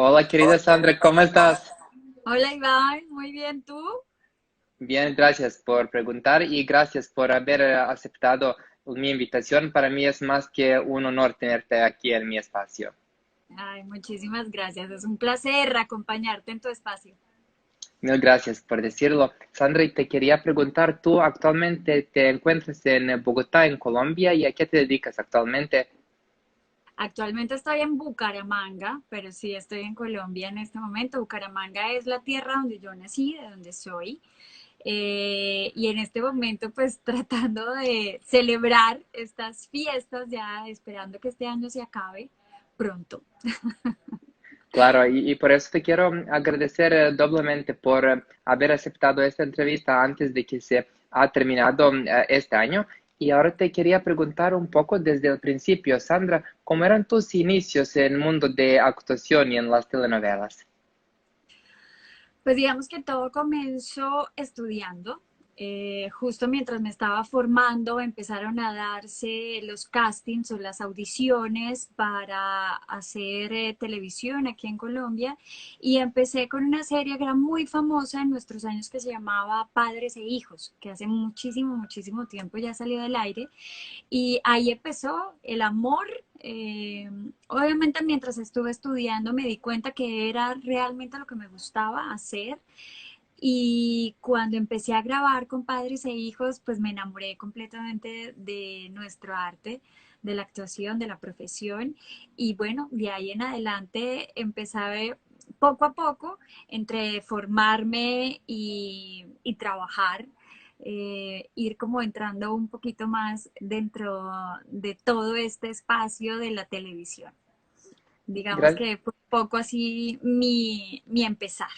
Hola, querida Sandra, ¿cómo estás? Hola Iván, muy bien, ¿tú? Bien, gracias por preguntar y gracias por haber aceptado mi invitación. Para mí es más que un honor tenerte aquí en mi espacio. Ay, muchísimas gracias, es un placer acompañarte en tu espacio. Mil gracias por decirlo. Sandra, y te quería preguntar, ¿tú actualmente te encuentras en Bogotá, en Colombia, y a qué te dedicas actualmente? Actualmente estoy en Bucaramanga, pero sí estoy en Colombia en este momento. Bucaramanga es la tierra donde yo nací, de donde soy. Y en este momento pues tratando de celebrar estas fiestas, ya esperando que este año se acabe pronto. Claro, y por eso te quiero agradecer doblemente por haber aceptado esta entrevista antes de que se ha terminado este año. Y ahora te quería preguntar un poco desde el principio, Sandra, ¿cómo eran tus inicios en el mundo de actuación y en las telenovelas? Pues digamos que todo comenzó estudiando. Justo mientras me estaba formando, empezaron a darse los castings o las audiciones para hacer televisión aquí en Colombia y empecé con una serie que era muy famosa en nuestros años que se llamaba Padres e Hijos, que hace muchísimo, muchísimo tiempo ya salió del aire y ahí empezó el amor. Obviamente mientras estuve estudiando me di cuenta que era realmente lo que me gustaba hacer y cuando empecé a grabar con Padres e Hijos, pues me enamoré completamente de nuestro arte, de la actuación, de la profesión y bueno, de ahí en adelante empecé a ver poco a poco entre formarme y trabajar, ir como entrando un poquito más dentro de todo este espacio de la televisión. Digamos Gra- que fue un poco así mi empezar.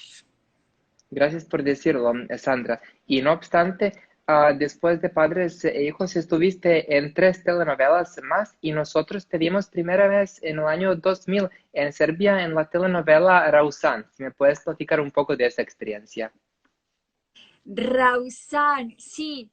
Gracias por decirlo, Sandra. Y no obstante, después de Padres e Hijos estuviste en tres telenovelas más y nosotros te vimos primera vez en el año 2000 en Serbia en la telenovela Rausan. Si me puedes platicar un poco de esa experiencia. Rausan, sí,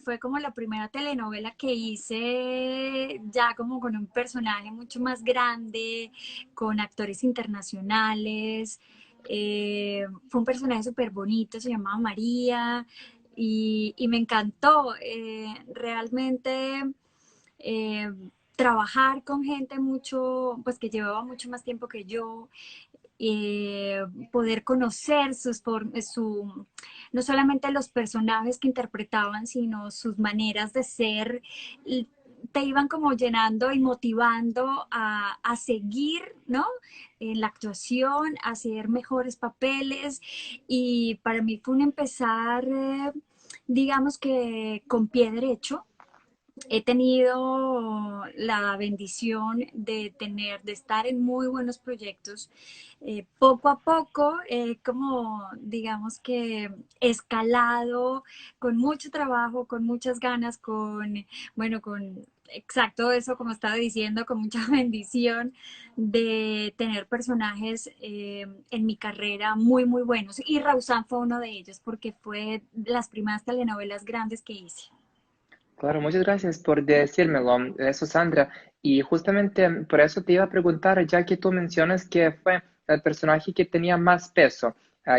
fue como la primera telenovela que hice ya como con un personaje mucho más grande, con actores internacionales. Fue un personaje súper bonito, se llamaba María y me encantó. Realmente eh, trabajar con gente mucho, pues que llevaba mucho más tiempo que yo, eh, poder conocer no solamente los personajes que interpretaban, sino sus maneras de ser, te iban como llenando y motivando a seguir, ¿no? En la actuación, a hacer mejores papeles y para mí fue un empezar, digamos que con pie derecho. He tenido la bendición de estar en muy buenos proyectos. Poco a poco, como digamos que escalado, con mucho trabajo, con muchas ganas, bueno, con exacto eso, como estaba diciendo, con mucha bendición de tener personajes en mi carrera muy, muy buenos. Y Rausan fue uno de ellos porque fue las primeras telenovelas grandes que hice. Claro, muchas gracias por decírmelo, eso, Sandra. Y justamente por eso te iba a preguntar, ya que tú mencionas que fue el personaje que tenía más peso,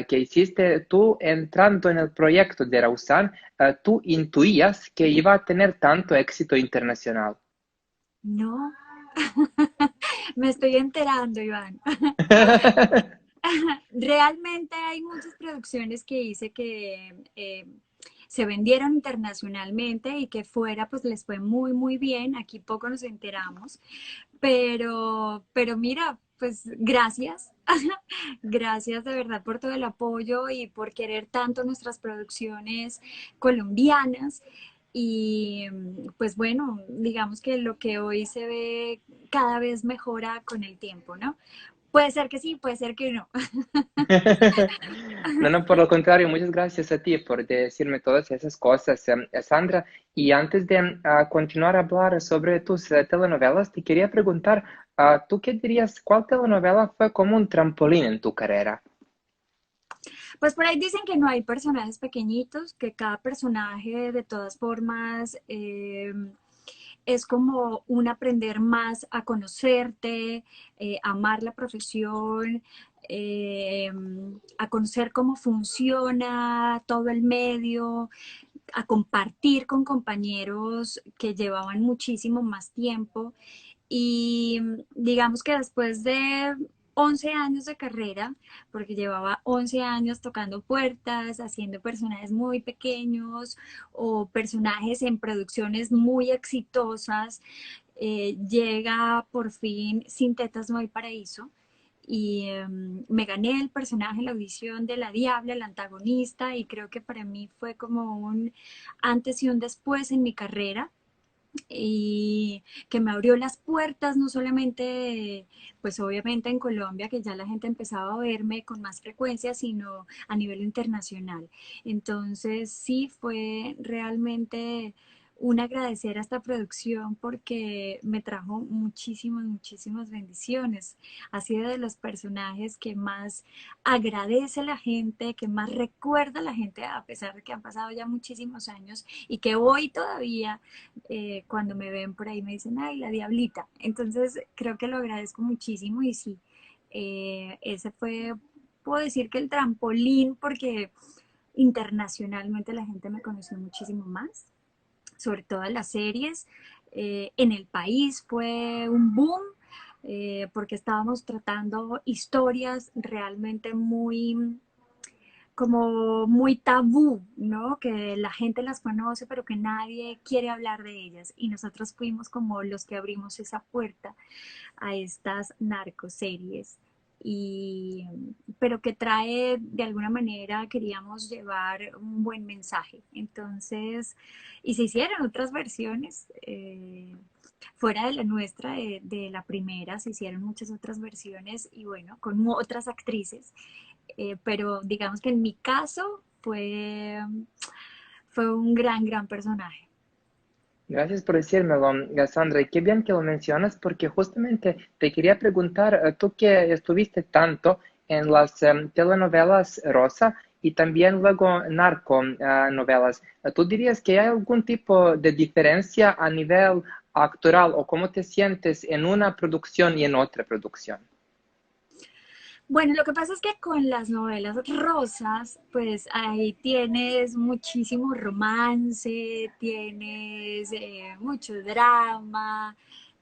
que hiciste tú entrando en el proyecto de Rausan, tú intuías que iba a tener tanto éxito internacional. No, me estoy enterando, Iván. Realmente hay muchas producciones que hice que se vendieron internacionalmente y que fuera pues les fue muy muy bien. Aquí poco nos enteramos, pero mira, pues gracias, gracias de verdad por todo el apoyo y por querer tanto nuestras producciones colombianas. Y pues bueno, digamos que lo que hoy se ve cada vez mejora con el tiempo, ¿no? Puede ser que sí, puede ser que no. No, no, por lo contrario, muchas gracias a ti por decirme todas esas cosas, Sandra. Y antes de continuar a hablar sobre tus telenovelas, te quería preguntar, ¿tú qué dirías, cuál telenovela fue como un trampolín en tu carrera? Pues por ahí dicen que no hay personajes pequeñitos, que cada personaje de todas formas es como un aprender más a conocerte, amar la profesión, eh, a conocer cómo funciona todo el medio, a compartir con compañeros que llevaban muchísimo más tiempo. Y digamos que después de 11 años de carrera, porque llevaba 11 años tocando puertas, haciendo personajes muy pequeños o personajes en producciones muy exitosas, llega por fin Sin Tetas No Hay Paraíso, y me gané el personaje en la audición de La Diabla, la antagonista, y creo que para mí fue como un antes y un después en mi carrera, y que me abrió las puertas, no solamente, pues obviamente en Colombia, que ya la gente empezaba a verme con más frecuencia, sino a nivel internacional. Entonces sí fue realmente un agradecer a esta producción porque me trajo muchísimas, muchísimas bendiciones. Ha sido de los personajes que más agradece la gente, que más recuerda a la gente, a pesar de que han pasado ya muchísimos años y que hoy todavía cuando me ven por ahí me dicen, ay, la diablita. Entonces creo que lo agradezco muchísimo y sí, ese fue, puedo decir que el trampolín, porque internacionalmente la gente me conoció muchísimo más, sobre todo en las series. En el país fue un boom, porque estábamos tratando historias realmente muy como muy tabú, ¿no? Que la gente las conoce, pero que nadie quiere hablar de ellas. Y nosotros fuimos como los que abrimos esa puerta a estas narcoseries. Y, pero que trae, de alguna manera, queríamos llevar un buen mensaje. Entonces, y se hicieron otras versiones. Fuera de la nuestra, de la primera, se hicieron muchas otras versiones y bueno, con otras actrices, pero digamos que en mi caso fue un gran, gran personaje. Gracias por decírmelo, Sandra, y qué bien que lo mencionas porque justamente te quería preguntar, tú que estuviste tanto en las telenovelas Rosa y también luego narco novelas, ¿tú dirías que hay algún tipo de diferencia a nivel actoral o cómo te sientes en una producción y en otra producción? Bueno, lo que pasa es que con las novelas rosas, pues ahí tienes muchísimo romance, tienes mucho drama,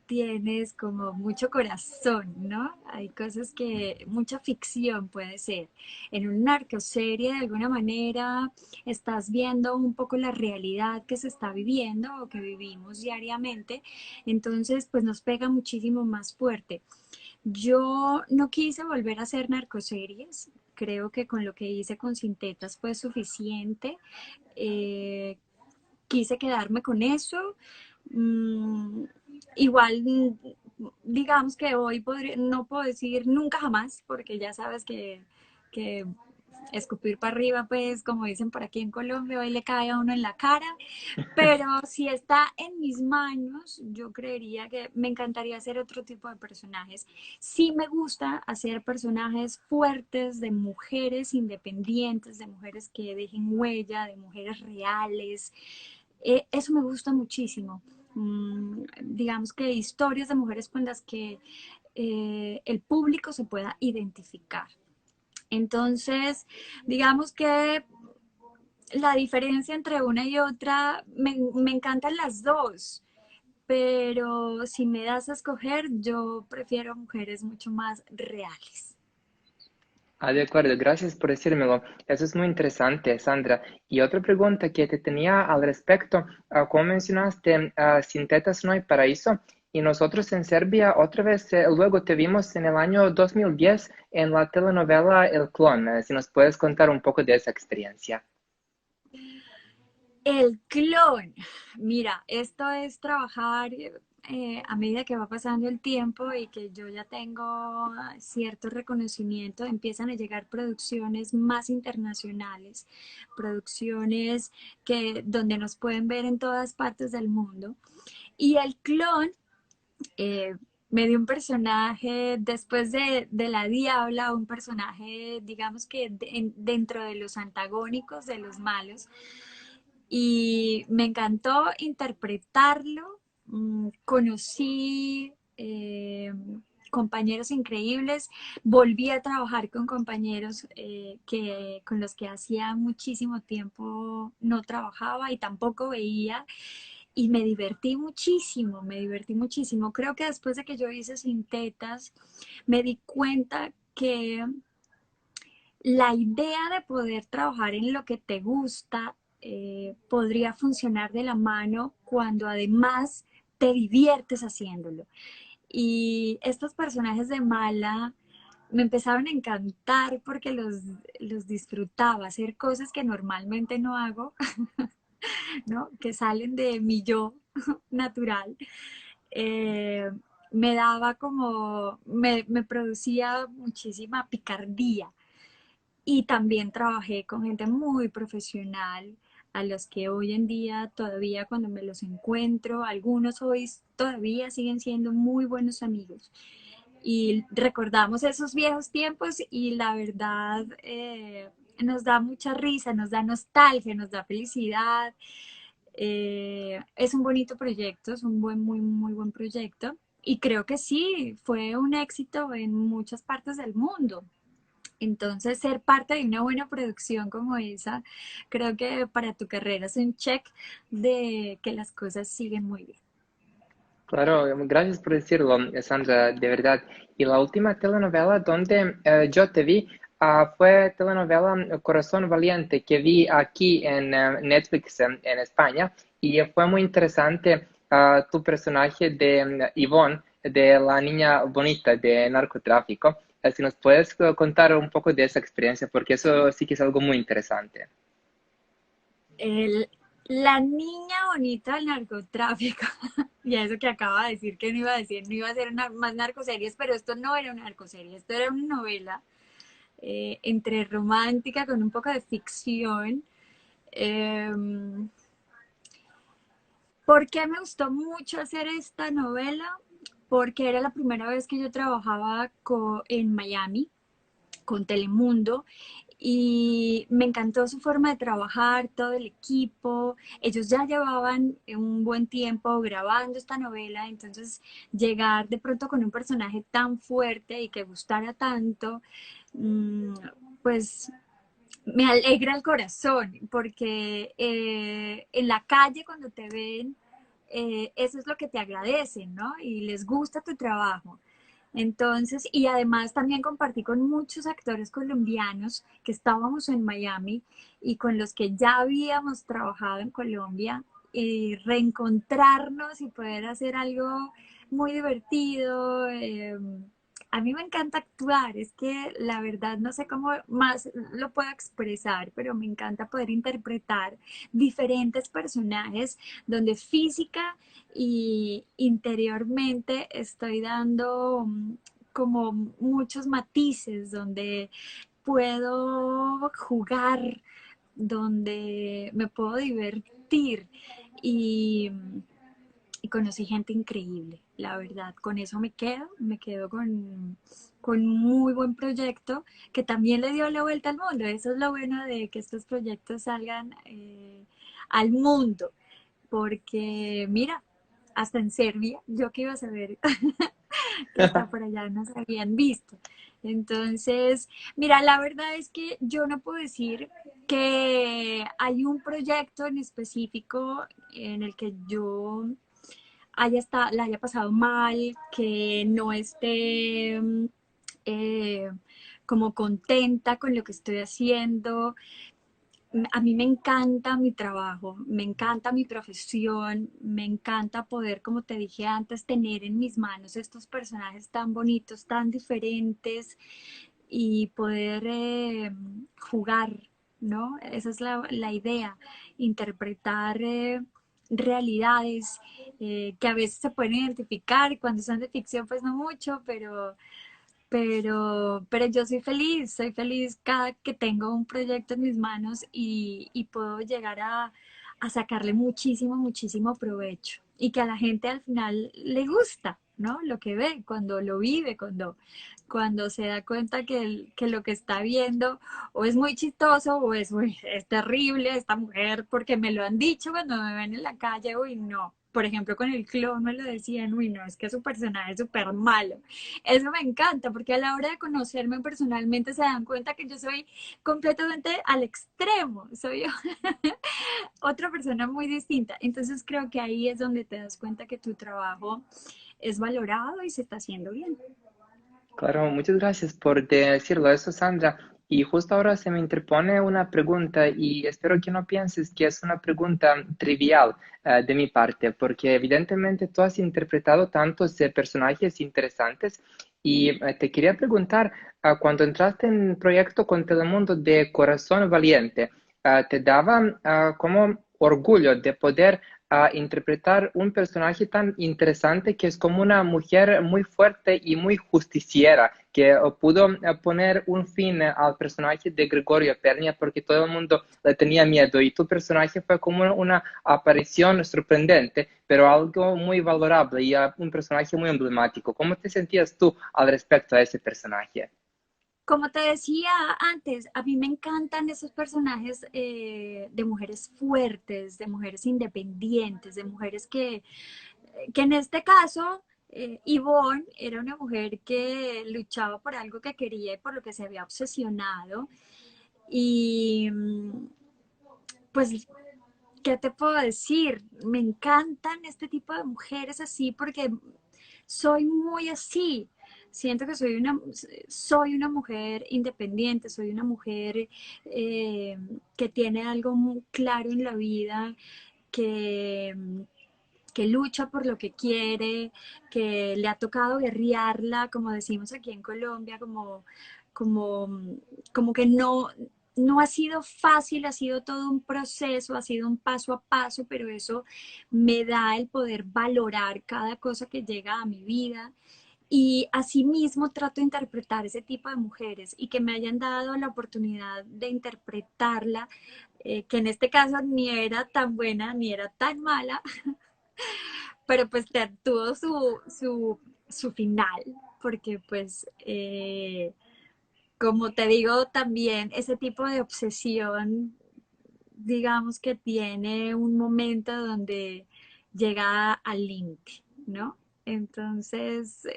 tienes como mucho corazón, ¿no? Hay cosas que, mucha ficción puede ser. En una narcoserie, de alguna manera, estás viendo un poco la realidad que se está viviendo o que vivimos diariamente, entonces pues nos pega muchísimo más fuerte. Yo no quise volver a hacer narcoseries, creo que con lo que hice con Sintetas fue suficiente. Eh, Quise quedarme con eso. Mm, igual, digamos que hoy no puedo decir nunca jamás, porque ya sabes que escupir para arriba, pues como dicen por aquí en Colombia, hoy le cae a uno en la cara, pero si está en mis manos, yo creería que me encantaría hacer otro tipo de personajes. Sí me gusta hacer personajes fuertes de mujeres independientes, de mujeres que dejen huella, de mujeres reales. Eso me gusta muchísimo. Digamos que historias de mujeres con las que el público se pueda identificar. Entonces, digamos que la diferencia entre una y otra, me encantan las dos, pero si me das a escoger, yo prefiero mujeres mucho más reales. Ah, de acuerdo, gracias por decírmelo. Eso es muy interesante, Sandra. Y otra pregunta que te tenía al respecto, como mencionaste, sin tetas no hay paraíso. Y nosotros en Serbia otra vez, luego te vimos en el año 2010 en la telenovela El Clon. Si nos puedes contar un poco de esa experiencia. El clon. Mira, esto es trabajar a medida que va pasando el tiempo y que yo ya tengo cierto reconocimiento, empiezan a llegar producciones más internacionales, producciones que donde nos pueden ver en todas partes del mundo. Y el clon eh, me dio un personaje después de la Diabla, un personaje, digamos que dentro de los antagónicos, de los malos, y me encantó interpretarlo. conocí compañeros increíbles, volví a trabajar con compañeros con los que hacía muchísimo tiempo no trabajaba y tampoco veía. Y me divertí muchísimo, me divertí muchísimo. Creo que después de que yo hice Sintetas, me di cuenta que la idea de poder trabajar en lo que te gusta podría funcionar de la mano cuando además te diviertes haciéndolo. Y estos personajes de Mala me empezaron a encantar porque los disfrutaba, hacer cosas que normalmente no hago, ¿no? Que salen de mi yo natural. Eh, me daba como, me producía muchísima picardía. Y también trabajé con gente muy profesional, a los que hoy en día todavía cuando me los encuentro, algunos hoy todavía siguen siendo muy buenos amigos. Y recordamos esos viejos tiempos y la verdad nos da mucha risa, nos da nostalgia, nos da felicidad. Es un bonito proyecto, es un muy buen proyecto. Y creo que sí, fue un éxito en muchas partes del mundo. Entonces, ser parte de una buena producción como esa, creo que para tu carrera es un check de que las cosas siguen muy bien. Claro, gracias por decirlo, Sandra, de verdad. Y la última telenovela donde yo te vi fue telenovela Corazón Valiente que vi aquí en Netflix en España y fue muy interesante tu personaje de Yvonne, de la niña bonita de narcotráfico. Si nos puedes contar un poco de esa experiencia, porque eso sí que es algo muy interesante. El, la niña bonita del narcotráfico, y a eso que acaba de decir que no iba a decir, no iba a hacer más narcoseries, pero esto no era una narcoserie, esto era una novela entre romántica con un poco de ficción. Eh, ¿Por qué me gustó mucho hacer esta novela? Porque era la primera vez que yo trabajaba en Miami con Telemundo y me encantó su forma de trabajar, todo el equipo. Ellos ya llevaban un buen tiempo grabando esta novela, entonces llegar de pronto con un personaje tan fuerte y que gustara tanto, mmm, pues me alegra el corazón, porque en la calle cuando te ven, eso es lo que te agradecen, ¿no? Y les gusta tu trabajo. Entonces, y además también compartí con muchos actores colombianos que estábamos en Miami y con los que ya habíamos trabajado en Colombia, y reencontrarnos y poder hacer algo muy divertido. A mí me encanta actuar, es que la verdad no sé cómo más lo puedo expresar, pero me encanta poder interpretar diferentes personajes donde física y interiormente estoy dando como muchos matices donde puedo jugar, donde me puedo divertir y, y conocí gente increíble, la verdad. Con eso me quedo con un muy buen proyecto que también le dio la vuelta al mundo. Eso es lo bueno de que estos proyectos salgan al mundo, porque mira, hasta en Serbia, yo que iba a saber que hasta por allá nos habían visto. Entonces, mira, la verdad es que yo no puedo decir que hay un proyecto en específico en el que yo la haya pasado mal, que no esté eh, como contenta con lo que estoy haciendo. A mí me encanta mi trabajo, me encanta mi profesión, me encanta poder, como te dije antes, tener en mis manos estos personajes tan bonitos, tan diferentes y poder jugar, ¿no? Esa es la idea, interpretar realidades que a veces se pueden identificar y cuando son de ficción pues no mucho, pero yo soy feliz cada que tengo un proyecto en mis manos y puedo llegar a sacarle muchísimo provecho y que a la gente al final le gusta, ¿no? Lo que ve, cuando lo vive, cuando se da cuenta que lo que está viendo o es muy chistoso es terrible esta mujer porque me lo han dicho cuando me ven en la calle, uy, no. por ejemplo, con el clon me lo decían, uy, no, es que su personaje es súper malo. Eso me encanta, porque a la hora de conocerme personalmente se dan cuenta que yo soy completamente al extremo, soy otra persona muy distinta. Entonces creo que ahí es donde te das cuenta que tu trabajo es valorado y se está haciendo bien. Claro, muchas gracias por decirlo eso, Sandra. Y justo ahora se me interpone una pregunta y espero que no pienses que es una pregunta trivial de mi parte, porque evidentemente tú has interpretado tantos personajes interesantes y te quería preguntar, cuando entraste en el proyecto con Telemundo de Corazón Valiente, ¿te daba como orgullo de poder interpretar un personaje tan interesante que es como una mujer muy fuerte y muy justiciera, que pudo poner un fin al personaje de Gregorio Pernia porque todo el mundo le tenía miedo y tu personaje fue como una aparición sorprendente, pero algo muy valorable y un personaje muy emblemático? ¿Cómo te sentías tú al respecto a ese personaje? Como te decía antes, a mí me encantan esos personajes de mujeres fuertes, de mujeres independientes, de mujeres que en este caso, Yvonne era una mujer que luchaba por algo que quería y por lo que se había obsesionado. Y pues, ¿qué te puedo decir? Me encantan este tipo de mujeres así porque soy muy así. Siento que soy una mujer independiente, soy una mujer que tiene algo muy claro en la vida, que, que lucha por lo que quiere, que le ha tocado guerrearla, como decimos aquí en Colombia, como, como que no ha sido fácil, ha sido todo un proceso, ha sido un paso a paso, pero eso me da el poder valorar cada cosa que llega a mi vida. Y asimismo trato de interpretar ese tipo de mujeres y que me hayan dado la oportunidad de interpretarla, que en este caso ni era tan buena ni era tan mala, pero pues tuvo su final, porque pues como te digo también ese tipo de obsesión, digamos que tiene un momento donde llega al límite, ¿no? Entonces,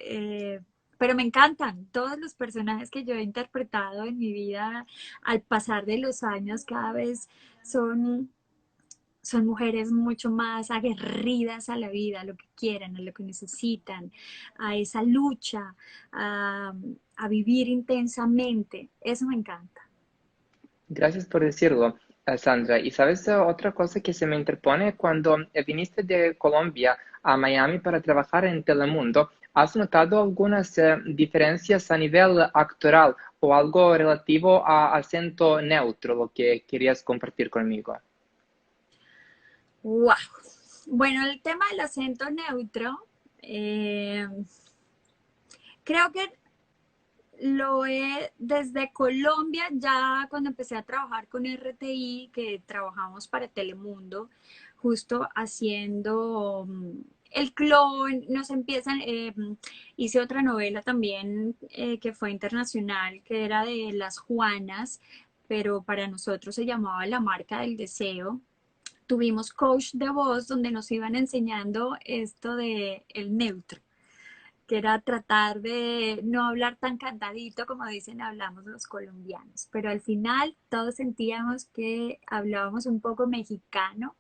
pero me encantan todos los personajes que yo he interpretado en mi vida al pasar de los años, cada vez son son mujeres mucho más aguerridas a la vida, a lo que quieren, a lo que necesitan, a esa lucha, a vivir intensamente. Eso me encanta. Gracias por decirlo, Sandra. Y sabes, otra cosa que se me interpone cuando viniste de Colombia a Miami para trabajar en Telemundo, ¿has notado algunas diferencias a nivel actoral o algo relativo a acento neutro, lo que querías compartir conmigo? ¡Wow! Bueno, el tema del acento neutro, eh, creo que lo he desde Colombia, ya cuando empecé a trabajar con RTI, que trabajamos para Telemundo, justo haciendo el clon, nos empiezan, hice otra novela también que fue internacional, que era de Las Juanas, pero para nosotros se llamaba La Marca del Deseo. Tuvimos coach de voz donde nos iban enseñando esto de el neutro, que era tratar de no hablar tan cantadito como dicen hablamos los colombianos, pero al final todos sentíamos que hablábamos un poco mexicano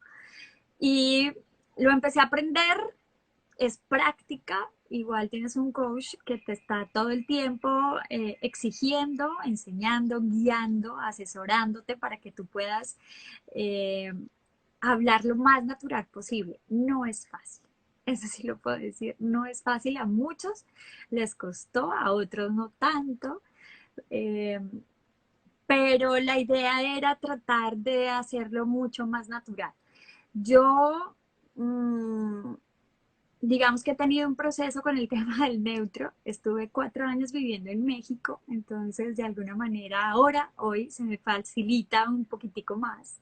y lo empecé a aprender, es práctica, igual tienes un coach que te está todo el tiempo exigiendo, enseñando, guiando, asesorándote para que tú puedas eh, hablar lo más natural posible. No es fácil. Eso sí lo puedo decir. No es fácil. A muchos les costó, a otros no tanto. eh, pero la idea era tratar de hacerlo mucho más natural. Yo, mmm, digamos que he tenido un proceso con el tema del neutro. Estuve 4 años viviendo en México, entonces de alguna manera ahora, hoy, se me facilita un poquitico más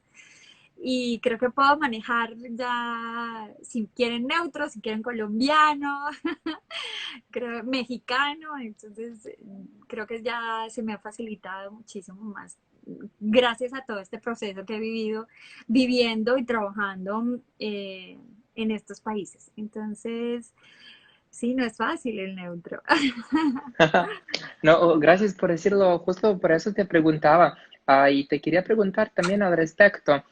y creo que puedo manejar ya si quieren neutro, si quieren colombiano, creo mexicano, entonces creo que ya se me ha facilitado muchísimo más gracias a todo este proceso que he vivido, viviendo y trabajando en estos países. Entonces, sí, no es fácil el neutro. No, gracias por decirlo, justo por eso te preguntaba. Y te quería preguntar también al respecto.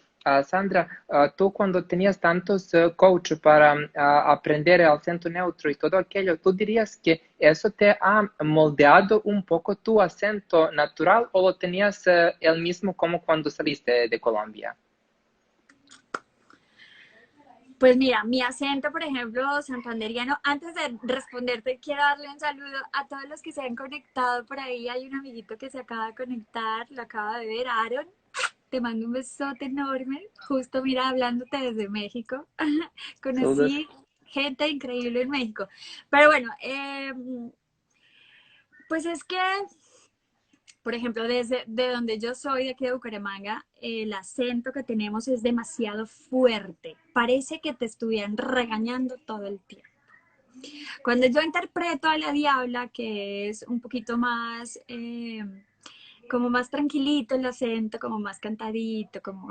Sandra, tú cuando tenías tantos coach para aprender el acento neutro y todo aquello, ¿tú dirías que eso te ha moldeado un poco tu acento natural o lo tenías el mismo como cuando saliste de Colombia? Pues mira, mi acento, por ejemplo, santanderiano, antes de responderte, quiero darle un saludo a todos los que se han conectado por ahí. Hay un amiguito que se acaba de conectar, lo acabo de ver, Aaron. Te mando un besote enorme. Justo, mira, hablándote desde México. Saludos. Conocí gente increíble en México. Pero bueno, pues es que por ejemplo, desde de donde yo soy, de aquí de Bucaramanga, el acento que tenemos es demasiado fuerte. Parece que te estuvieran regañando todo el tiempo. Cuando yo interpreto a la Diabla, que es un poquito más, como más tranquilito el acento, como más cantadito, como,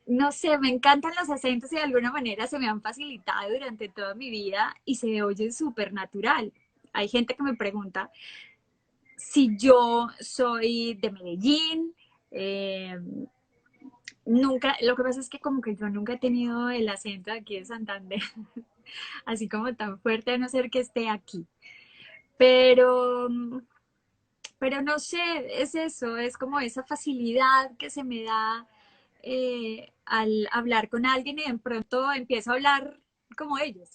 no sé, me encantan los acentos y de alguna manera se me han facilitado durante toda mi vida y se oye súper natural. Hay gente que me pregunta, si yo soy de Medellín, eh, nunca, lo que pasa es que como que yo nunca he tenido el acento de aquí de Santander, así como tan fuerte, a no ser que esté aquí. Pero, pero no sé, es eso, es como esa facilidad que se me da al hablar con alguien y de pronto empiezo a hablar como ellos.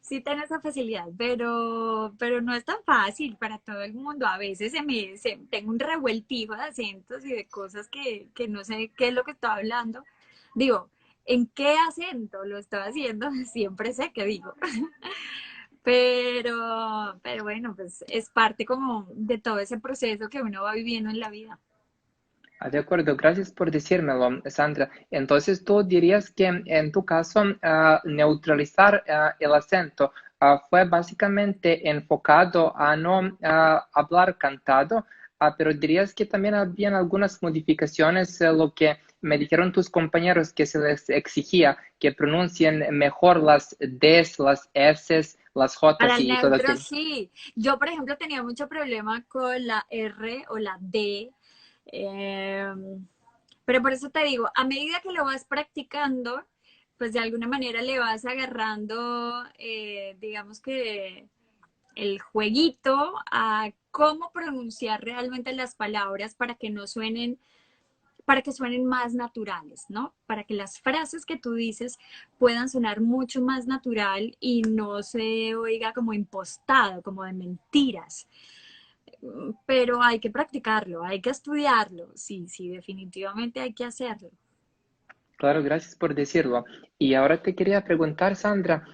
Sí tengo esa facilidad, pero no es tan fácil para todo el mundo. A veces tengo un revueltijo de acentos y de cosas que no sé qué es lo que estoy hablando. Digo, ¿en qué acento lo estoy haciendo? Siempre sé qué digo. Pero bueno, pues es parte como de todo ese proceso que uno va viviendo en la vida. De acuerdo, gracias por decírmelo, Sandra. Entonces, tú dirías que en tu caso, neutralizar el acento fue básicamente enfocado a no hablar cantado, pero dirías que también habían algunas modificaciones, lo que me dijeron tus compañeros que se les exigía que pronuncien mejor las Ds, las Ss, las Para Js el y todo neutro aquello. sí. Yo, por ejemplo, tenía mucho problema con la R o la D. eh, pero por eso te digo, a medida que lo vas practicando, pues de alguna manera le vas agarrando, digamos que el jueguito a cómo pronunciar realmente las palabras para que no suenen, para que suenen más naturales, ¿no? Para que las frases que tú dices puedan sonar mucho más natural y no se oiga como impostado, como de mentiras. Pero hay que practicarlo, hay que estudiarlo, sí, sí, definitivamente hay que hacerlo. Claro, gracias por decirlo. Y ahora te quería preguntar, Sandra,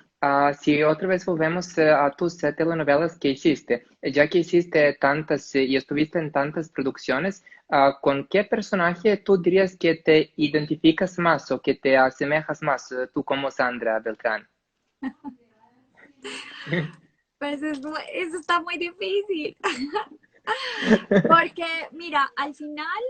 si otra vez volvemos a tus telenovelas que hiciste, ya que hiciste tantas y estuviste en tantas producciones, ¿con qué personaje tú dirías que te identificas más o que te asemejas más tú como Sandra Beltrán? Pues eso está muy difícil, porque mira, al final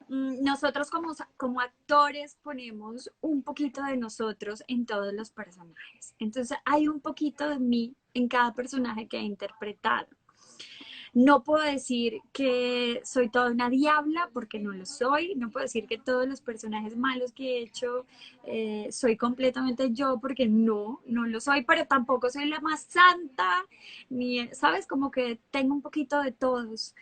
nosotros como actores ponemos un poquito de nosotros en todos los personajes. Entonces hay un poquito de mí en cada personaje que he interpretado. No puedo decir que soy toda una diabla porque no lo soy. No puedo decir que todos los personajes malos que he hecho soy completamente yo porque no lo soy, pero tampoco soy la más santa, ni, ¿sabes? Como que tengo un poquito de todos.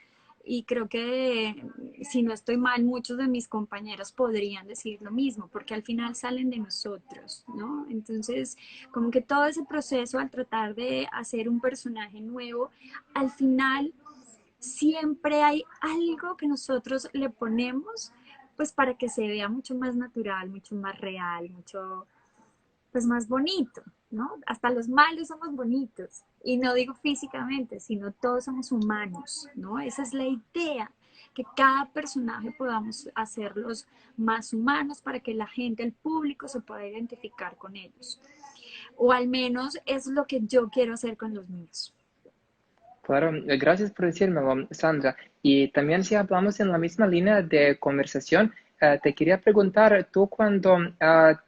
Y creo que, si no estoy mal, muchos de mis compañeros podrían decir lo mismo, porque al final salen de nosotros, ¿no? Entonces, como que todo ese proceso al tratar de hacer un personaje nuevo, al final siempre hay algo que nosotros le ponemos, pues para que se vea mucho más natural, mucho más real, mucho, pues más bonito, ¿no? Hasta los malos somos bonitos. Y no digo físicamente, sino todos somos humanos, ¿no? Esa es la idea, que cada personaje podamos hacerlos más humanos para que la gente, el público, se pueda identificar con ellos. O al menos es lo que yo quiero hacer con los míos. Claro, gracias por decírmelo, Sandra. Y también si hablamos en la misma línea de conversación, te quería preguntar, tú cuando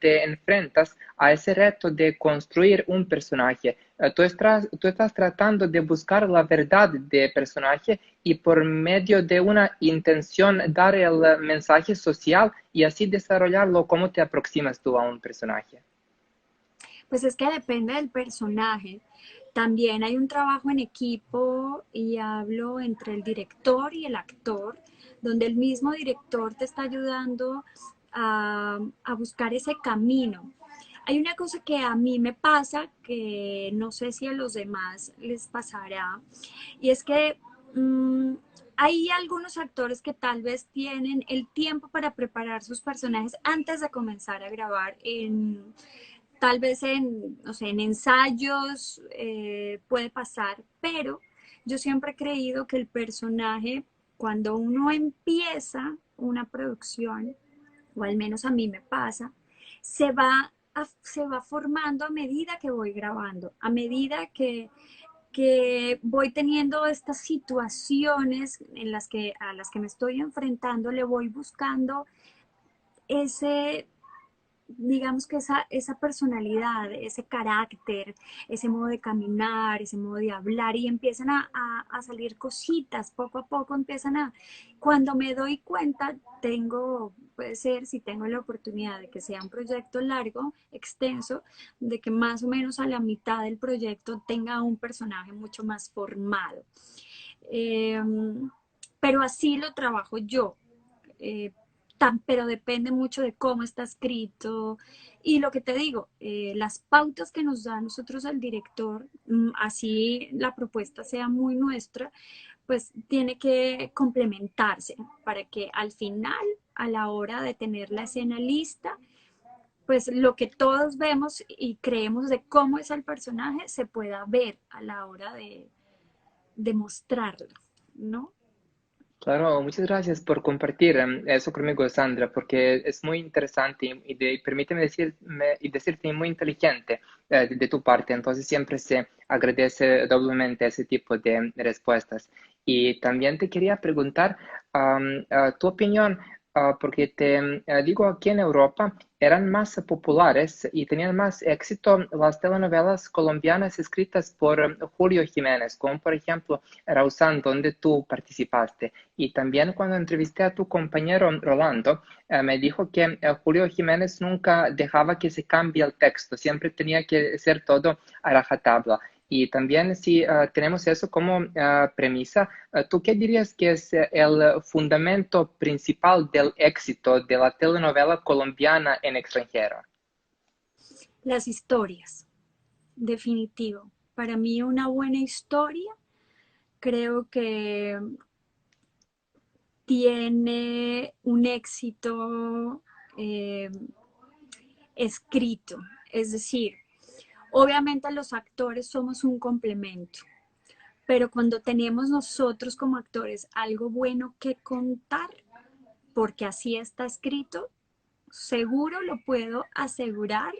te enfrentas a ese reto de construir un personaje, tú estás tratando de buscar la verdad del personaje y por medio de una intención dar el mensaje social y así desarrollarlo. ¿Cómo te aproximas tú a un personaje? Pues es que depende del personaje. También hay un trabajo en equipo y hablo entre el director y el actor, donde el mismo director te está ayudando a buscar ese camino. Hay una cosa que a mí me pasa, que no sé si a los demás les pasará, y es que hay algunos actores que tal vez tienen el tiempo para preparar sus personajes antes de comenzar a grabar tal vez en, no sé, en ensayos puede pasar, pero yo siempre he creído que el personaje, cuando uno empieza una producción, o al menos a mí me pasa, se va formando a medida que voy grabando, a medida que voy teniendo estas situaciones a las que me estoy enfrentando, le voy buscando ese, digamos que esa personalidad, ese carácter, ese modo de caminar, ese modo de hablar, y empiezan a salir cositas, poco a poco empiezan cuando me doy cuenta, puede ser, si tengo la oportunidad de que sea un proyecto largo, extenso, de que más o menos a la mitad del proyecto tenga un personaje mucho más formado. Eh, pero así lo trabajo yo. Eh, pero depende mucho de cómo está escrito. Y lo que te digo, las pautas que nos da a nosotros el director, así la propuesta sea muy nuestra, pues tiene que complementarse para que al final, a la hora de tener la escena lista, pues lo que todos vemos y creemos de cómo es el personaje se pueda ver a la hora de mostrarlo, ¿no? Claro, muchas gracias por compartir eso conmigo, Sandra, porque es muy interesante permíteme decirte muy inteligente de tu parte, entonces siempre se agradece doblemente ese tipo de respuestas. Y también te quería preguntar tu opinión, porque te digo, aquí en Europa eran más populares y tenían más éxito las telenovelas colombianas escritas por Julio Jiménez, como por ejemplo Rausán, donde tú participaste. Y también cuando entrevisté a tu compañero Rolando, me dijo que Julio Jiménez nunca dejaba que se cambie el texto, siempre tenía que ser todo a rajatabla. Y también si tenemos eso como premisa, ¿tú qué dirías que es el fundamento principal del éxito de la telenovela colombiana en extranjero? Las historias, definitivo. Para mí una buena historia creo que tiene un éxito eh, escrito. Es decir, obviamente los actores somos un complemento, pero cuando tenemos nosotros como actores algo bueno que contar, porque así está escrito, seguro lo puedo asegurar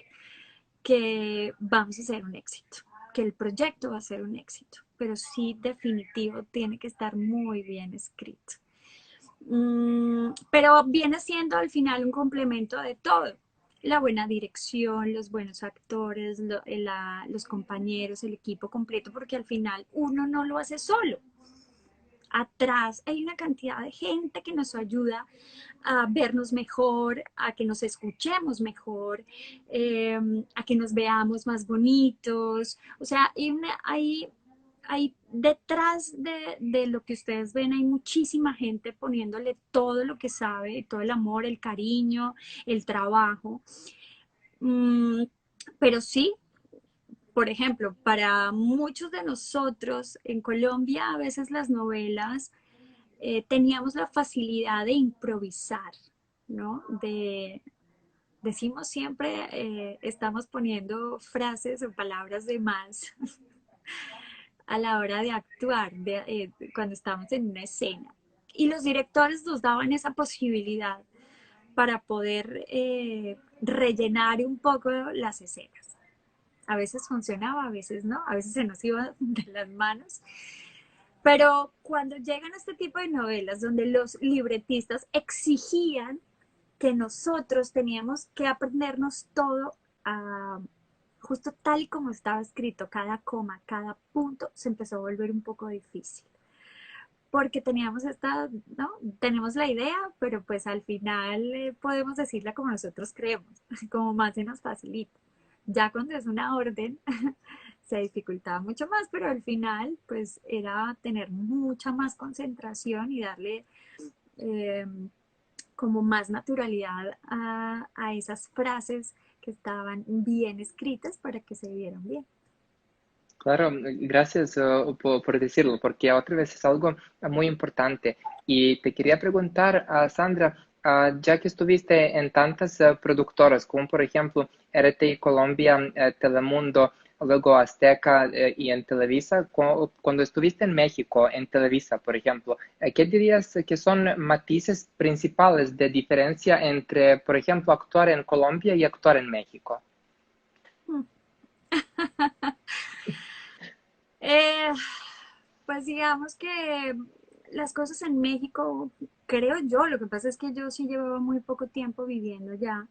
que vamos a ser un éxito, que el proyecto va a ser un éxito, pero sí definitivo tiene que estar muy bien escrito. Pero viene siendo al final un complemento de todo. La buena dirección, los buenos actores, los compañeros, el equipo completo, porque al final uno no lo hace solo. Atrás hay una cantidad de gente que nos ayuda a vernos mejor, a que nos escuchemos mejor, a que nos veamos más bonitos. O sea, hay detrás de lo que ustedes ven, hay muchísima gente poniéndole todo lo que sabe, todo el amor, el cariño, el trabajo. Mm, pero sí, por ejemplo, para muchos de nosotros en Colombia, a veces las novelas teníamos la facilidad de improvisar, ¿no? Decimos siempre, estamos poniendo frases o palabras de más a la hora de actuar, cuando estamos en una escena. Y los directores nos daban esa posibilidad para poder rellenar un poco las escenas. A veces funcionaba, a veces no, a veces se nos iba de las manos. Pero cuando llegan a este tipo de novelas donde los libretistas exigían que nosotros teníamos que aprendernos todo justo tal y como estaba escrito, cada coma, cada punto, se empezó a volver un poco difícil. Porque teníamos ¿no? Tenemos la idea, pero pues al final podemos decirla como nosotros creemos, como más se nos facilita. Ya cuando es una orden, se dificultaba mucho más, pero al final pues era tener mucha más concentración y darle eh, como más naturalidad a esas frases que estaban bien escritas para que se vieran bien. Claro, gracias por decirlo, porque otra vez es algo muy importante. Y te quería preguntar, Sandra, ya que estuviste en tantas productoras, como por ejemplo RTI Colombia, Telemundo, luego Azteca y en Televisa, cuando estuviste en México, en Televisa, por ejemplo, ¿qué dirías que son matices principales de diferencia entre, por ejemplo, actuar en Colombia y actuar en México? Eh, pues digamos que las cosas en México, creo yo, lo que pasa es que yo sí llevaba muy poco tiempo viviendo ya,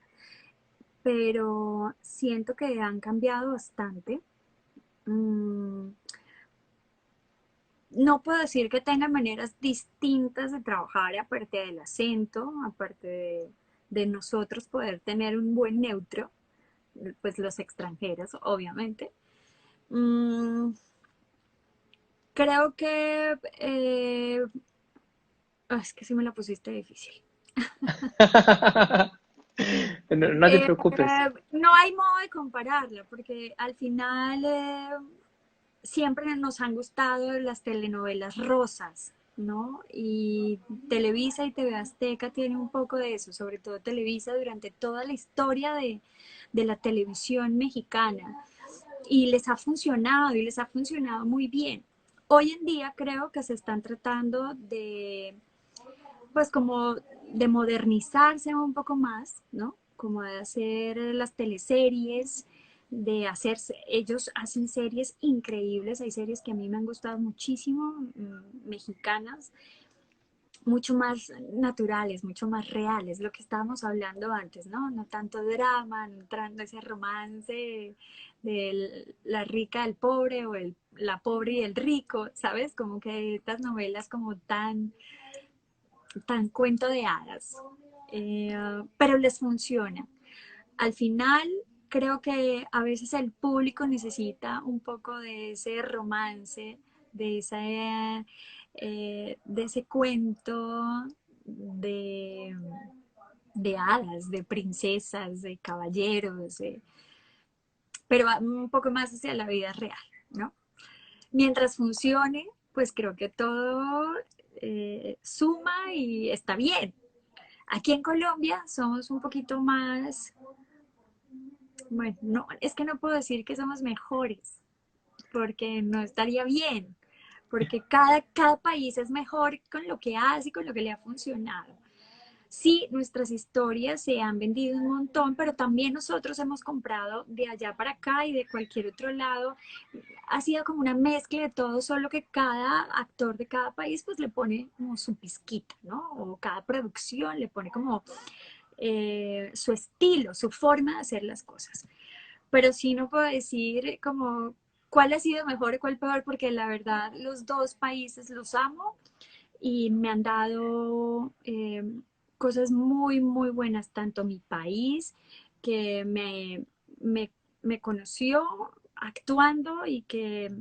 pero siento que han cambiado bastante. Mm, no puedo decir que tengan maneras distintas de trabajar, aparte del acento, aparte de nosotros poder tener un buen neutro, pues los extranjeros, obviamente. Mm, creo que es que sí me la pusiste difícil. No, no te preocupes. No hay modo de compararla, porque al final siempre nos han gustado las telenovelas rosas, ¿no? Y Televisa y TV Azteca tienen un poco de eso, sobre todo Televisa durante toda la historia de la televisión mexicana. Y les ha funcionado, y les ha funcionado muy bien. Hoy en día creo que se están tratando de pues como de modernizarse un poco más, ¿no? Como de hacer las teleseries, de hacerse, ellos hacen series increíbles, hay series que a mí me han gustado muchísimo, mexicanas, mucho más naturales, mucho más reales, lo que estábamos hablando antes, ¿no? No tanto drama, no tanto ese romance de la rica del pobre o la pobre y el rico, ¿sabes? Como que estas novelas como tan cuento de hadas, pero les funciona. Al final, creo que a veces el público necesita un poco de ese romance, de ese cuento de, de hadas, de princesas, de caballeros, pero va un poco más hacia la vida real, ¿no? Mientras funcione, pues creo que todo suma y está bien. Aquí en Colombia somos un poquito más, bueno, no, es que no puedo decir que somos mejores, porque no estaría bien, porque cada país es mejor con lo que hace y con lo que le ha funcionado. Sí, nuestras historias se han vendido un montón, pero también nosotros hemos comprado de allá para acá y de cualquier otro lado. Ha sido como una mezcla de todo, solo que cada actor de cada país pues le pone como su pizquita, ¿no? O cada producción le pone como su estilo, su forma de hacer las cosas. Pero sí no puedo decir como cuál ha sido mejor y cuál peor, porque la verdad los dos países los amo y me han dado cosas muy, muy buenas, tanto mi país, que me conoció actuando y que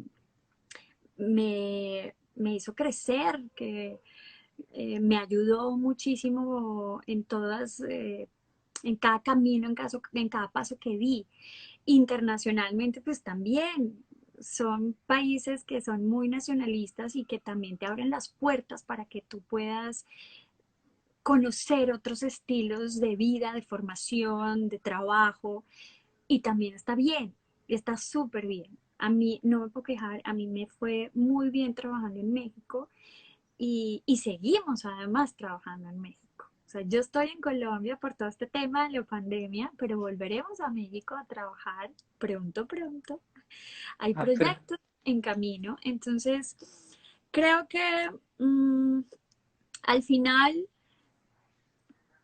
me hizo crecer, que me ayudó muchísimo en todas, en cada camino, en cada paso que di. Internacionalmente, pues también son países que son muy nacionalistas y que también te abren las puertas para que tú puedas conocer otros estilos de vida, de formación, de trabajo, y también está bien, está súper bien. A mí no me puedo quejar, a mí me fue muy bien trabajando en México y seguimos además trabajando en México. O sea, yo estoy en Colombia por todo este tema de la pandemia, pero volveremos a México a trabajar pronto, pronto. Hay Ah, pero proyectos en camino, entonces creo que al final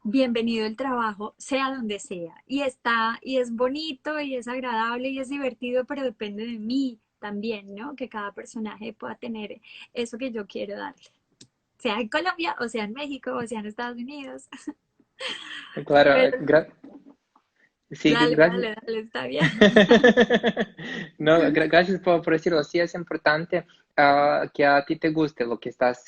bienvenido el trabajo, sea donde sea. Y está, y es bonito, y es agradable, y es divertido, pero depende de mí también, ¿no? Que cada personaje pueda tener eso que yo quiero darle. Sea en Colombia, o sea en México, o sea en Estados Unidos. Claro, Pero sí, dale, gracias. dale, dale, está bien. No, gracias por decirlo. Sí, es importante que a ti te guste lo que estás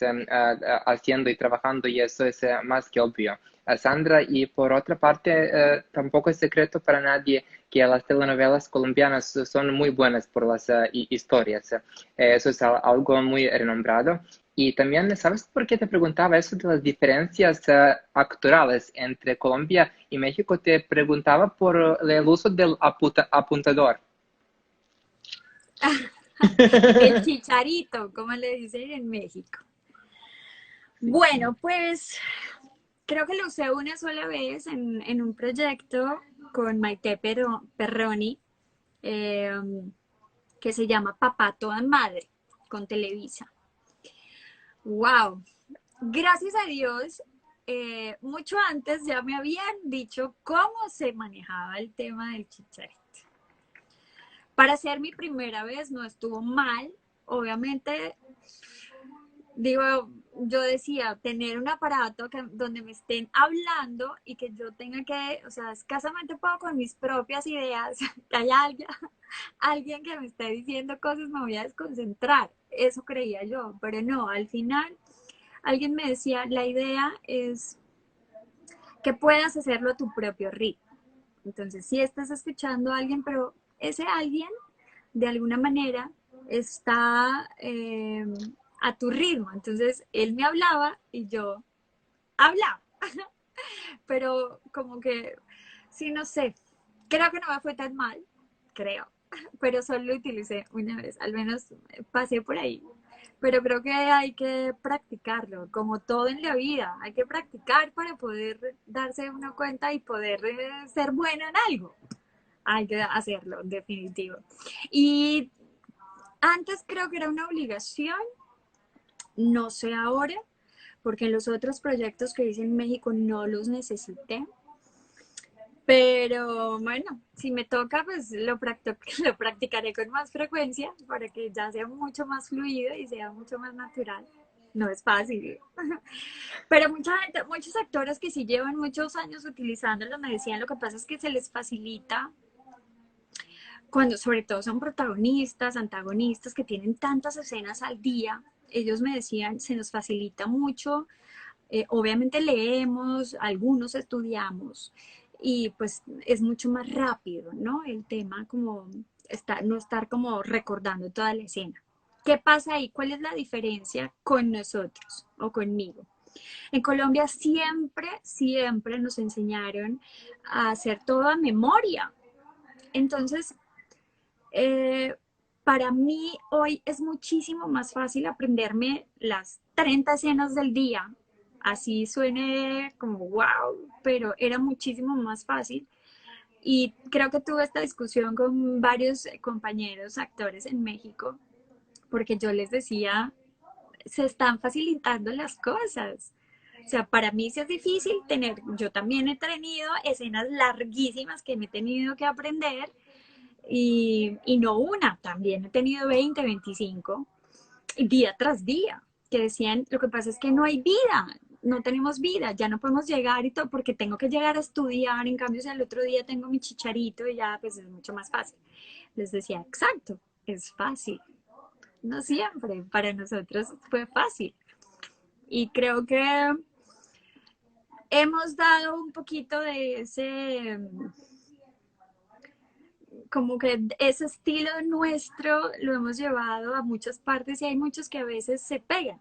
haciendo y trabajando, y eso es más que obvio. Sandra, y por otra parte, tampoco es secreto para nadie que las telenovelas colombianas son muy buenas por las historias. Eso es algo muy renombrado. Y también, ¿sabes por qué te preguntaba eso de las diferencias actorales entre Colombia y México? Te preguntaba por el uso del apuntador. El chicharito, como le dicen en México. Sí. Bueno, pues creo que lo usé una sola vez en un proyecto con Maite Perroni, eh, que se llama Papá Toda Madre, con Televisa. ¡Wow! Gracias a Dios, mucho antes ya me habían dicho cómo se manejaba el tema del chicharito. Para ser mi primera vez no estuvo mal. Obviamente, digo, yo decía, tener un aparato donde me estén hablando y que yo tenga que, o sea, escasamente puedo con mis propias ideas, que haya alguien que me esté diciendo cosas, me voy a desconcentrar. Eso creía yo, pero no, al final alguien me decía, la idea es que puedas hacerlo a tu propio ritmo. Entonces, si estás escuchando a alguien, pero ese alguien, de alguna manera, está a tu ritmo. Entonces, él me hablaba y yo hablaba, pero como que, sí, no sé, creo que no me fue tan mal, creo, pero solo lo utilicé una vez, al menos pasé por ahí. Pero creo que hay que practicarlo, como todo en la vida, hay que practicar para poder darse una cuenta y poder ser buena en algo. Hay que hacerlo, definitivo. Y antes creo que era una obligación, no sé ahora, porque en los otros proyectos que hice en México no los necesité. Pero bueno, si me toca, pues lo practicaré con más frecuencia para que ya sea mucho más fluido y sea mucho más natural. No es fácil. Pero mucha gente, muchos actores que sí llevan muchos años utilizándolo me decían lo que pasa es que se les facilita cuando sobre todo son protagonistas, antagonistas que tienen tantas escenas al día. Ellos me decían, se nos facilita mucho. Obviamente leemos, algunos estudiamos y pues es mucho más rápido, ¿no? El tema como no estar como recordando toda la escena. ¿Qué pasa ahí? ¿Cuál es la diferencia con nosotros o conmigo? En Colombia siempre, siempre nos enseñaron a hacer todo a memoria. Entonces, eh, para mí hoy es muchísimo más fácil aprenderme las 30 escenas del día. Así suene como wow, pero era muchísimo más fácil. Y creo que tuve esta discusión con varios compañeros actores en México, porque yo les decía, se están facilitando las cosas. O sea, para mí sí es difícil tener, yo también he tenido escenas larguísimas que me he tenido que aprender y no una, también he tenido 20, 25, día tras día, que decían, lo que pasa es que no hay vida, no tenemos vida, ya no podemos llegar y todo, porque tengo que llegar a estudiar, en cambio si al otro día tengo mi chicharito y ya, pues es mucho más fácil. Les decía, exacto, es fácil. No siempre, para nosotros fue fácil. Y creo que hemos dado un poquito de ese, como que ese estilo nuestro lo hemos llevado a muchas partes y hay muchos que a veces se pegan.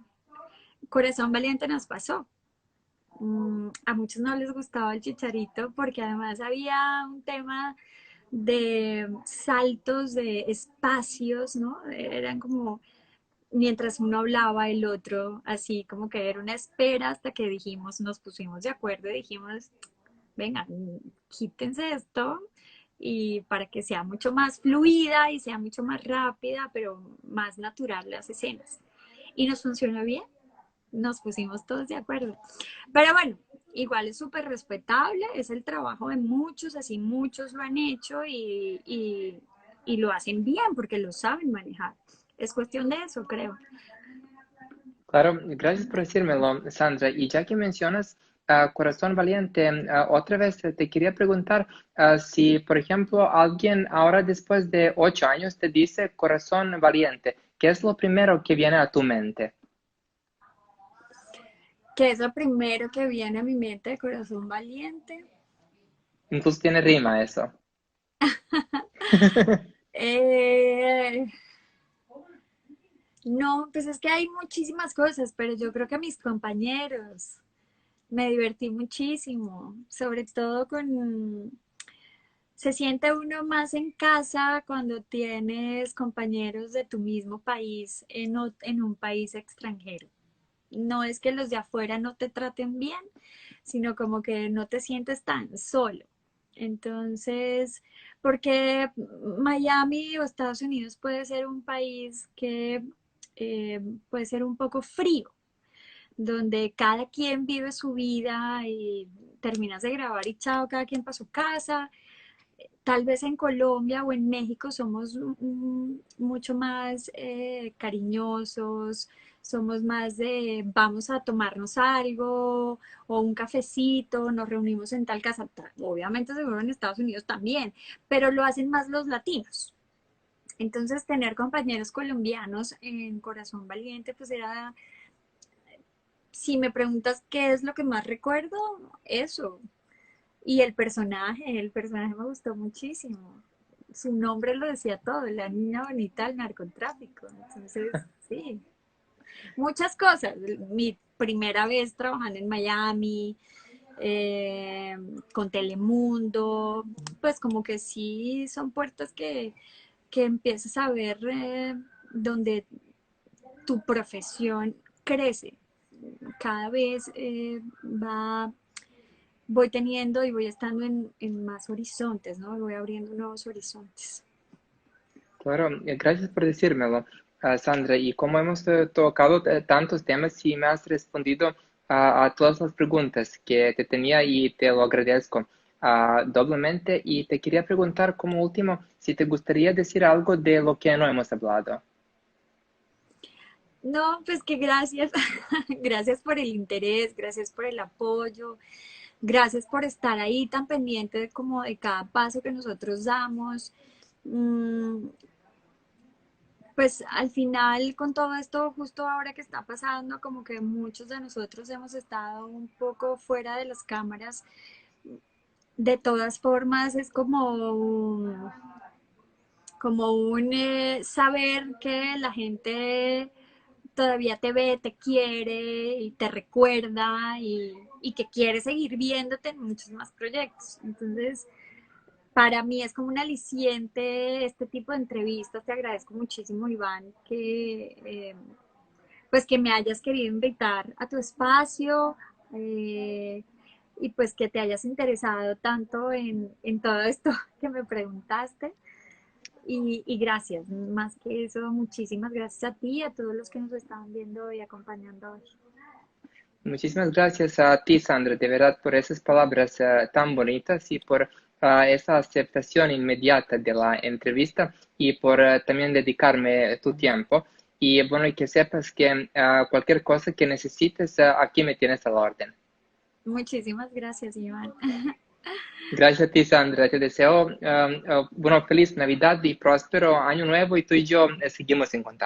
Corazón Valiente nos pasó. A muchos no les gustaba el chicharito porque además había un tema de saltos, de espacios, ¿no? Eran como mientras uno hablaba el otro, así como que era una espera hasta que dijimos, nos pusimos de acuerdo y dijimos, venga, quítense esto y para que sea mucho más fluida y sea mucho más rápida, pero más natural las escenas. Y nos funcionó bien. nos pusimos todos de acuerdo. Pero bueno, igual es súper respetable, es el trabajo de muchos, así muchos lo han hecho y lo hacen bien porque lo saben manejar. Es cuestión de eso, creo. Claro, gracias por decírmelo, Sandra. Y ya que mencionas Corazón Valiente, otra vez te quería preguntar si, por ejemplo, alguien ahora después de 8 años te dice Corazón Valiente, ¿qué es lo primero que viene a tu mente? Que es lo primero que viene a mi mente de Corazón Valiente. Incluso tiene rima eso. Eh, no, pues es que hay muchísimas cosas, pero yo creo que mis compañeros me divertí muchísimo, sobre todo con... Se siente uno más en casa cuando tienes compañeros de tu mismo país en un país extranjero. No es que los de afuera no te traten bien, sino como que no te sientes tan solo. Entonces, porque Miami o Estados Unidos puede ser un país que puede ser un poco frío, donde cada quien vive su vida y terminas de grabar y chao, cada quien para su casa. Tal vez en Colombia o en México somos mucho más cariñosos, somos más de vamos a tomarnos algo o un cafecito, nos reunimos en tal casa. Obviamente seguro en Estados Unidos también, pero lo hacen más los latinos. Entonces tener compañeros colombianos en Corazón Valiente, pues era, si me preguntas qué es lo que más recuerdo, eso, y el personaje me gustó muchísimo. Su nombre lo decía todo, la niña bonita del narcotráfico. Entonces, sí, muchas cosas. Mi primera vez trabajando en Miami, con Telemundo, pues como que sí son puertas que empiezas a ver donde tu profesión crece. Cada vez voy teniendo y voy estando en más horizontes, ¿no? Voy abriendo nuevos horizontes. Claro, gracias por decírmelo, Sandra. Y como hemos tocado tantos temas y me has respondido a todas las preguntas que te tenía y te lo agradezco doblemente. Y te quería preguntar como último si te gustaría decir algo de lo que no hemos hablado. No, pues que gracias, gracias por el interés, gracias por el apoyo, gracias por estar ahí tan pendiente de como de cada paso que nosotros damos. Mm, pues al final con todo esto, justo ahora que está pasando, como que muchos de nosotros hemos estado un poco fuera de las cámaras. De todas formas, es como un saber que la gente todavía te ve, te quiere y te recuerda y que quiere seguir viéndote en muchos más proyectos. Entonces, para mí es como un aliciente este tipo de entrevistas. Te agradezco muchísimo, Iván, que pues que me hayas querido invitar a tu espacio y pues que te hayas interesado tanto en todo esto que me preguntaste. Y gracias, más que eso, muchísimas gracias a ti y a todos los que nos estaban viendo y acompañando hoy. Muchísimas gracias a ti, Sandra, de verdad, por esas palabras tan bonitas y por esa aceptación inmediata de la entrevista y por también dedicarme tu tiempo. Y bueno, y que sepas que cualquier cosa que necesites, aquí me tienes a la orden. Muchísimas gracias, Iván. Gracias a ti, Sandra. Te deseo, bueno, feliz Navidad y próspero año nuevo y tú y yo seguimos en contacto.